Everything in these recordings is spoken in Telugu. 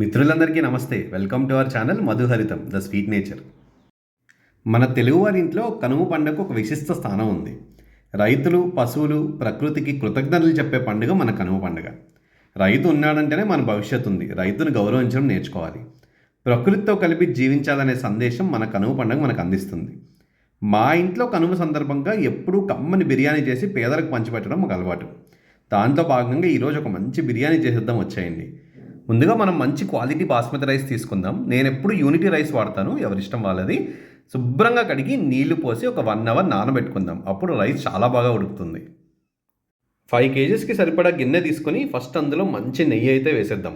మిత్రులందరికీ నమస్తే. Welcome to our channel Madhuharitam the sweet nature. మన తెలుగువారి ఇంట్లో కనుమ పండుగకు ఒక విశిష్ట స్థానం ఉంది. రైతులు, పశువులు, ప్రకృతికి కృతజ్ఞతలు చెప్పే పండుగ మన కనుమ పండుగ. రైతు ఉన్నాడంటేనే మన భవిష్యత్తు ఉంది. రైతును గౌరవించడం నేర్చుకోవాలి. ప్రకృతితో కలిపి జీవించాలనే సందేశం మన కనుమ పండుగ మనకు అందిస్తుంది. మా ఇంట్లో కనుమ సందర్భంగా ఎప్పుడూ కమ్మని బిర్యానీ చేసి పేదలకు పంచిపెట్టడం మాకు అలవాటు. దాంతో భాగంగా ఈరోజు ఒక మంచి బిర్యానీ చేసేద్దాం వచ్చేయండి. ముందుగా మనం మంచి క్వాలిటీ బాస్మతి రైస్ తీసుకుందాం. నేను ఎప్పుడు యూనిటీ రైస్ వాడతాను, ఎవరిష్టం వాళ్ళది. శుభ్రంగా కడిగి నీళ్లు పోసి ఒక 1 అవర్ నానబెట్టుకుందాం. అప్పుడు రైస్ చాలా బాగా ఉడుకుతుంది. 5 కేజీస్కి సరిపడా గిన్నె తీసుకొని ఫస్ట్ అందులో మంచి నెయ్యి అయితే వేసేద్దాం.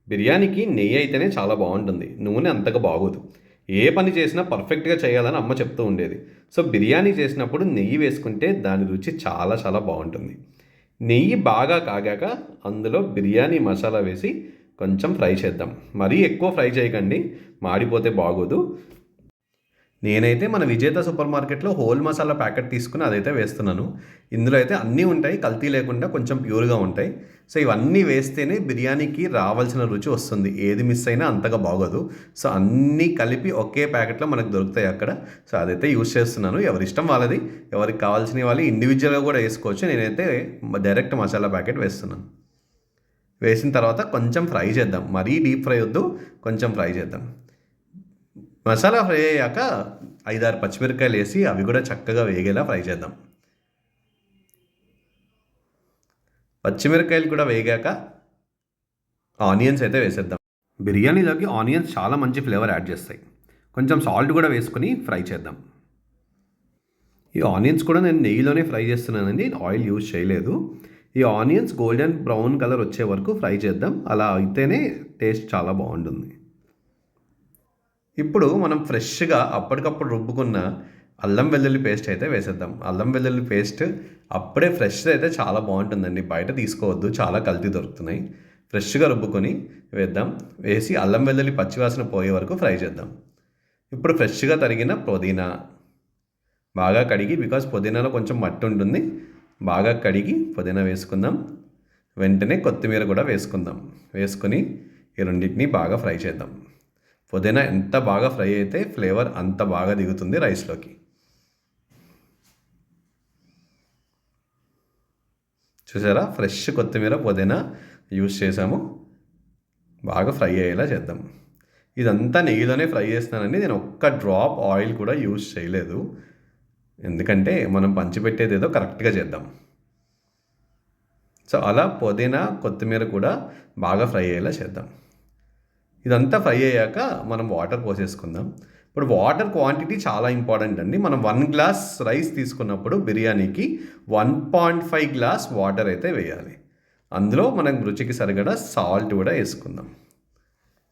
బిర్యానీకి నెయ్యి అయితేనే చాలా బాగుంటుంది, నూనె అంతగా బాగోదు. ఏ పని చేసినా పర్ఫెక్ట్గా చేయాలని అమ్మ చెప్తూ ఉండేది. సో బిర్యానీ చేసినప్పుడు నెయ్యి వేసుకుంటే దాని రుచి చాలా చాలా బాగుంటుంది. నెయ్యి బాగా కాగాక అందులో బిర్యానీ మసాలా వేసి కొంచెం ఫ్రై చేద్దాం. మరీ ఎక్కువ ఫ్రై చేయకండి, మాడిపోతే బాగోదు. నేనైతే మన విజేత సూపర్ మార్కెట్లో హోల్ మసాలా ప్యాకెట్ తీసుకుని అదైతే వేస్తున్నాను. ఇందులో అయితే అన్నీ ఉంటాయి, కల్తీ లేకుండా కొంచెం ప్యూర్గా ఉంటాయి. సో ఇవన్నీ వేస్తేనే బిర్యానీకి రావాల్సిన రుచి వస్తుంది. ఏది మిస్ అయినా అంతగా బాగోదు. సో అన్నీ కలిపి ఒకే ప్యాకెట్లో మనకు దొరుకుతాయి అక్కడ. సో అదైతే యూజ్ చేస్తున్నాను. ఎవరిష్టం వాళ్ళది, ఎవరికి కావాల్సిన వాళ్ళు ఇండివిజువల్గా కూడా వేసుకోవచ్చు. నేనైతే డైరెక్ట్ మసాలా ప్యాకెట్ వేస్తున్నాను. వేసిన తర్వాత కొంచెం ఫ్రై చేద్దాం. మరీ డీప్ ఫ్రై వద్దు, కొంచెం ఫ్రై చేద్దాం. మసాలా ఫ్రై అయ్యాక 5-6 పచ్చిమిరపకాయలు వేసి అవి కూడా చక్కగా వేగేలా ఫ్రై చేద్దాం. పచ్చిమిరపకాయలు కూడా వేగాక ఆనియన్స్ అయితే వేసేద్దాం. బిర్యానీలోకి ఆనియన్స్ చాలా మంచి ఫ్లేవర్ యాడ్ చేస్తాయి. కొంచెం సాల్ట్ కూడా వేసుకొని ఫ్రై చేద్దాం. ఈ ఆనియన్స్ కూడా నేను నెయ్యిలోనే ఫ్రై చేస్తున్నానండి, ఆయిల్ యూజ్ చేయలేదు. ఈ ఆనియన్స్ గోల్డెన్ బ్రౌన్ కలర్ వచ్చే వరకు ఫ్రై చేద్దాం. అలా అయితేనే టేస్ట్ చాలా బాగుంటుంది. ఇప్పుడు మనం ఫ్రెష్గా అప్పటికప్పుడు రుబ్బుకున్న అల్లం వెల్లుల్లి పేస్ట్ అయితే వేసేద్దాం. అల్లం వెల్లుల్లి పేస్ట్ అప్పుడే ఫ్రెష్ అయితే చాలా బాగుంటుందండి, బయట తీసుకోవద్దు, చాలా కల్తీ దొరుకుతున్నాయి. ఫ్రెష్గా రుబ్బుకొని వేద్దాం. వేసి అల్లం వెల్లుల్లి పచ్చివాసన పోయే వరకు ఫ్రై చేద్దాం. ఇప్పుడు ఫ్రెష్గా తరిగిన పుదీనా బాగా కడిగి, బికాజ్ పుదీనాలో కొంచెం మట్టి ఉంటుంది, బాగా కడిగి పుదీనా వేసుకుందాం. వెంటనే కొత్తిమీర కూడా వేసుకుందాం. వేసుకొని ఈ రెండింటిని బాగా ఫ్రై చేద్దాం. పుదీనా ఎంత బాగా ఫ్రై అయితే ఫ్లేవర్ అంత బాగా దిగుతుంది రైస్లోకి. చూసారా, ఫ్రెష్ కొత్తిమీర పుదీనా యూస్ చేసాము. బాగా ఫ్రై అయ్యేలా చేద్దాం. ఇదంతా నెయ్యిలోనే ఫ్రై చేస్తున్నానండి. నేను ఒక్క డ్రాప్ ఆయిల్ కూడా యూస్ చేయలేదు, ఎందుకంటే మనం పంచిపెట్టేది ఏదో కరెక్ట్గా చేద్దాం. సో అలా పుదీనా కొత్తిమీర కూడా బాగా ఫ్రై అయ్యేలా చేద్దాం. ఇదంతా ఫ్రై అయ్యాక మనం వాటర్ పోసేసుకుందాం. ఇప్పుడు వాటర్ క్వాంటిటీ చాలా ఇంపార్టెంట్ అండి. మనం 1 గ్లాస్ రైస్ తీసుకున్నప్పుడు బిర్యానీకి 1.5 గ్లాస్ వాటర్ అయితే వేయాలి. అందులో మనం రుచికి సరిగడా సాల్ట్ కూడా వేసుకుందాం.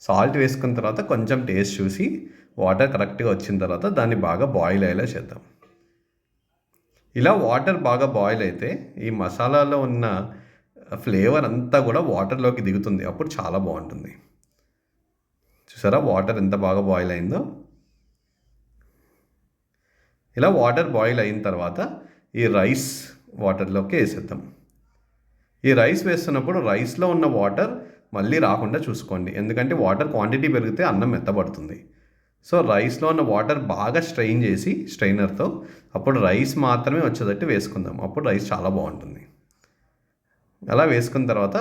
సాల్ట్ వేసుకున్న తర్వాత కొంచెం టేస్ట్ చూసి వాటర్ కరెక్ట్గా వచ్చిన తర్వాత దాన్ని బాగా బాయిల్ అయ్యేలా చేద్దాం. ఇలా వాటర్ బాగా బాయిల్ అయితే ఈ మసాలాలో ఉన్న ఫ్లేవర్ అంతా కూడా వాటర్లోకి దిగుతుంది. అప్పుడు చాలా బాగుంటుంది. చూసారా వాటర్ ఎంత బాగా బాయిల్ అయిందో. ఇలా వాటర్ బాయిల్ అయిన తర్వాత ఈ రైస్ వాటర్లోకి వేసేద్దాం. ఈ రైస్ వేస్తున్నప్పుడు రైస్లో ఉన్న వాటర్ మళ్ళీ రాకుండా చూసుకోండి, ఎందుకంటే వాటర్ క్వాంటిటీ పెరిగితే అన్నం మెత్తబడుతుంది. సో రైస్లో ఉన్న వాటర్ బాగా స్ట్రెయిన్ చేసి స్ట్రైనర్తో అప్పుడు రైస్ మాత్రమే వచ్చేటట్టు వేసుకుందాం. అప్పుడు రైస్ చాలా బాగుంటుంది. అలా వేసుకున్న తర్వాత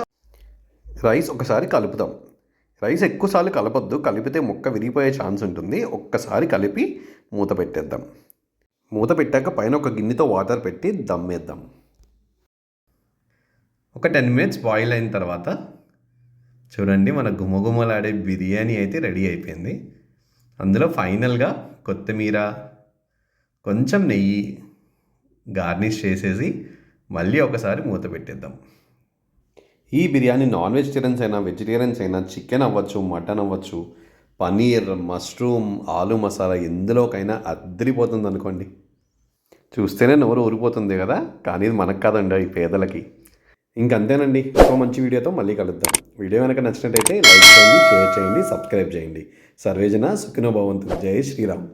రైస్ ఒకసారి కలుపుదాం. రైస్ ఎక్కువసార్లు కలపొద్దు, కలిపితే ముక్క విరిగిపోయే ఛాన్స్ ఉంటుంది. ఒక్కసారి కలిపి మూత పెట్టేద్దాం. మూత పెట్టాక పైన ఒక గిన్నెతో వాటర్ పెట్టి దమ్మేద్దాం. ఒక 10 మినిట్స్ బాయిల్ అయిన తర్వాత చూడండి, మన గుమగుమలాడే బిర్యానీ అయితే రెడీ అయిపోయింది. అందులో ఫైనల్గా కొత్తిమీర, కొంచెం నెయ్యి గార్నిష్ చేసేసి మళ్ళీ ఒకసారి మూత పెట్టేద్దాం. ఈ బిర్యానీ నాన్ వెజిటేరియన్స్ అయినా వెజిటేరియన్స్ అయినా, చికెన్ అవ్వచ్చు, మటన్ అవ్వచ్చు, పనీర్, మష్రూమ్, ఆలు మసాలా ఎందులోకైనా అద్దరిపోతుంది అనుకోండి. చూస్తేనే నోరు ఊరిపోతుంది కదా, కానీ ఇది మనకు కాదండి, ఈ పేదలకి. ఇంకంతేనండి. ఇంకో మంచి వీడియోతో మళ్ళీ కలుద్దాం. వీడియో కనుక నచ్చినట్టయితే లైక్ చేయండి, షేర్ చేయండి, సబ్స్క్రైబ్ చేయండి. సర్వేజన సుఖినో భవంతు. జై శ్రీరామ్.